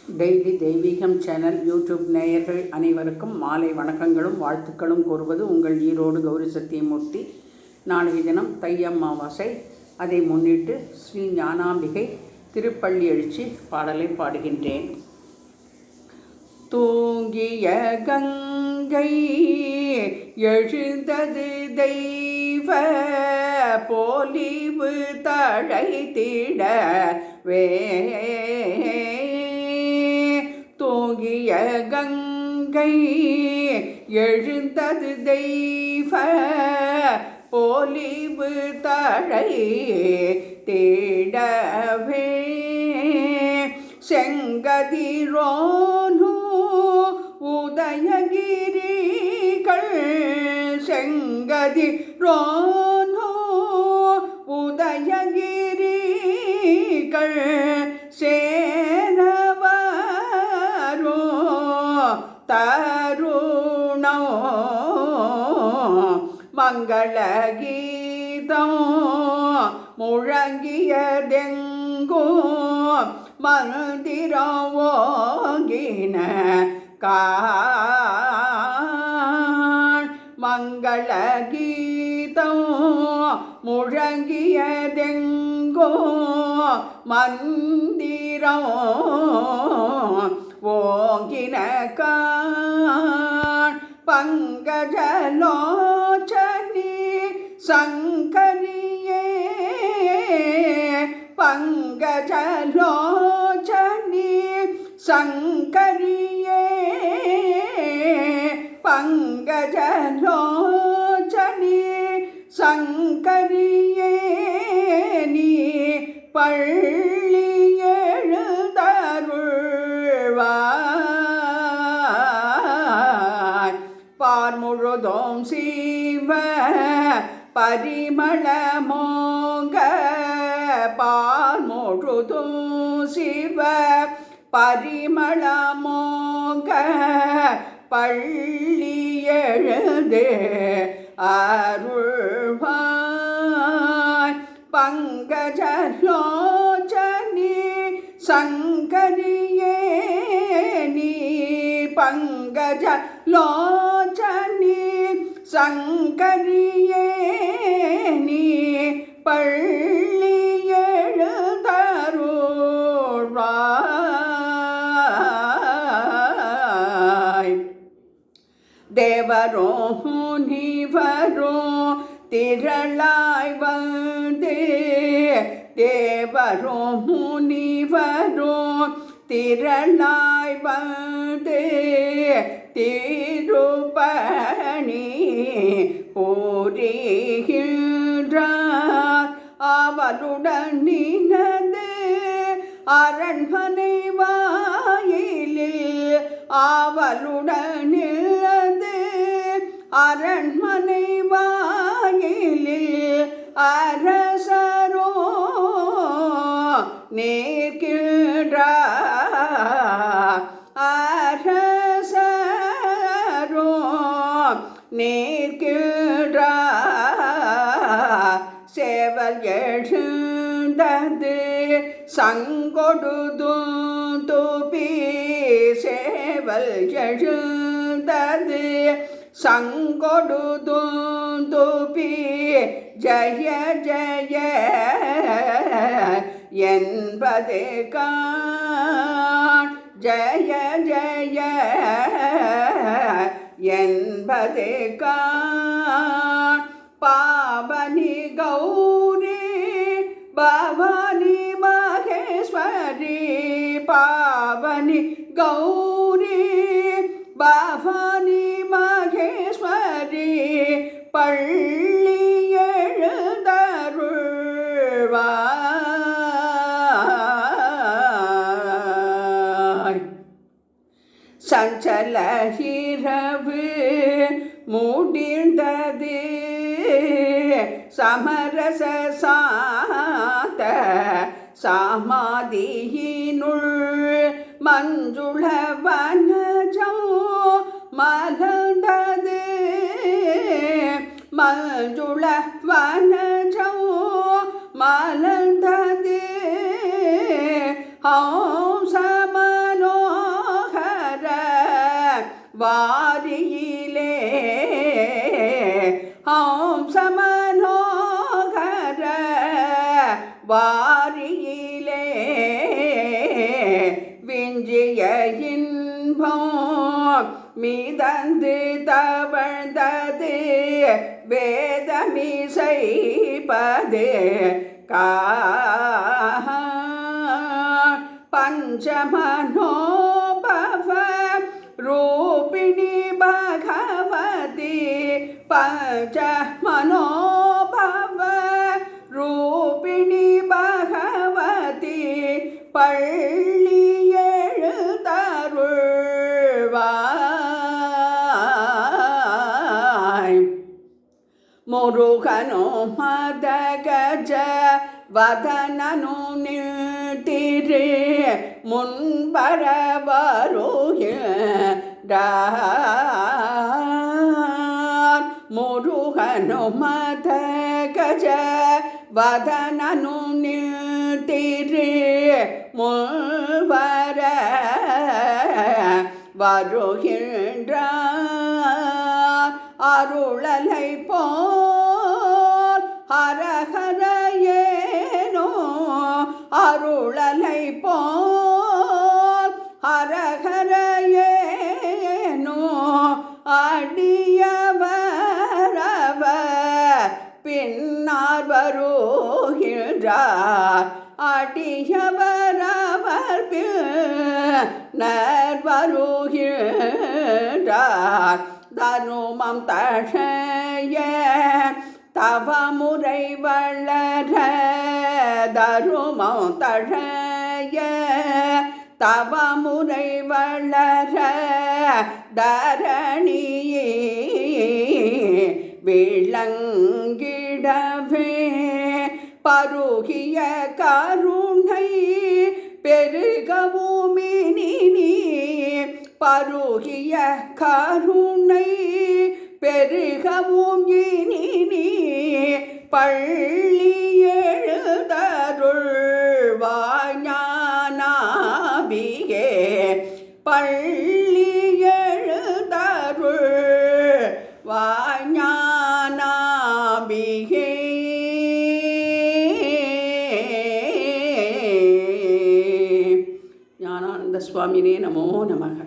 Daily தெய்வீகம் channel YouTube நேயர்கள் அனைவருக்கும் மாலை வணக்கங்களும் வாழ்த்துக்களும் கூறுவது உங்கள் ஈரோடு கௌரி சத்தியமூர்த்தி. நாளைய தினம் தை அமாவாசை. அதை முன்னிட்டு ஸ்ரீ ஞானாம்பிகை திருப்பள்ளி எழுச்சி பாடலை பாடுகின்றேன். தூங்கிய கங்கை எழுந்தது தெய்வ பொலிவு தழைத்திடவே. தூங்கிய கங்கை எழுந்தது தெய்வ பொலிவு தழைத்திடவே. செங்கதிரோனு உதயகிரிகள் செங்கதிரோனு உதயகிரிகள் சேரவரோ தருணோ மங்களகீதம் முழங்கியதெங்கோ மந்திரம் ஓங்கின காண். மங்களகீதம் முழங்கியதெங்கோ மந்திரம் ஓங்கின காண். பங்கஜலோச்சனி சங்கரியே பங்கஜலோச்சனி சங்கரியே பங்கஜலோச்சனி சங்கரியே நீ பள்ளி எழுந்தருள்வாய். பார்முழுதோம் சிவ பரிமளமோங்க பார்முழுதும் சிவ பரிமளமோங்க பள்ளி எழுந்து அருள்வாய். பங்கஜலோச்சனி சங்கரியே நீ பங்கஜலோச்சனி சங்கரியே நீ பள்ளி எழுந்தருள்வாய். தேவரோ முனிவரோ திரளாய் வந்து தேவரோ முனிவரோ திரளாய் வந்து திருப்பணி புரிகின்றார். அவளுடன் நினது அரண்மனை வாயிலில் அவளுடன் நினது அரண்மனை வாயிலில் அரசரோ நிற்கின்றார். அரசரோ நிற்கின்றார். சேவல் எழுந்தது சங்கொடுதும் துபி சேவல் எழுந்தது சங்கொடுதும் துபி ஜய ஜய என்பது காண். ஜய ஜய என்பது காண். பாவனி கௌரி பவானி மகேஸ்வரி பாவனி கௌரி பவானி மகேஸ்வரி பள்ளி எழுந்தருள்வாய். சஞ்சல இரவு முடிந்தது சமரச சாத சமாதியினுள் மஞ்சுள வனஜம் மலர்ந்தது. மஞ்சுள வனஜம் மலர்ந்தது. ஹம்சமனோ வாரியிலே ஹம்சமனோகர வாரியிலே விஞ்சிய இன்பம் மிதந்து தவழ்ந்தது வேதமிசைப்பது பஞ்சமனோபவ ரூபிணி பகவதி பஞ்சமனோபவ ரூபிணி பகவதி பள்ளி எழுதருள்வாய் முருகனோ மதகஜ வதனனு நிட்டிரு முன்பர வருகிறார் முருகனோ மதகஜ வதனனு நிட்டிரு முன்பர வருகின்றார் அருளலை போல் ஹரஹரையேனோ அருளலை போல் ஹரஹரையேனோ அடியவரவர் பின்னார் வருகின்றார் அடியவரவர் பின்னர் வருகின்றார் தருமம் தழைய தவமுறை வளர தருமம் தழைய தவமுறை வளர தரணியே விளங்கிடவே பருகிய கருணை பெருகவுமினி பருகிய கருணை பெருகவும் இனி பள்ளி எழுதருள்வாய் ஞானாம்பிகே பள்ளி எழுதருள்வாய் ஞானாம்பிகே. ஞானானந்த சுவாமினே நமோ நமக.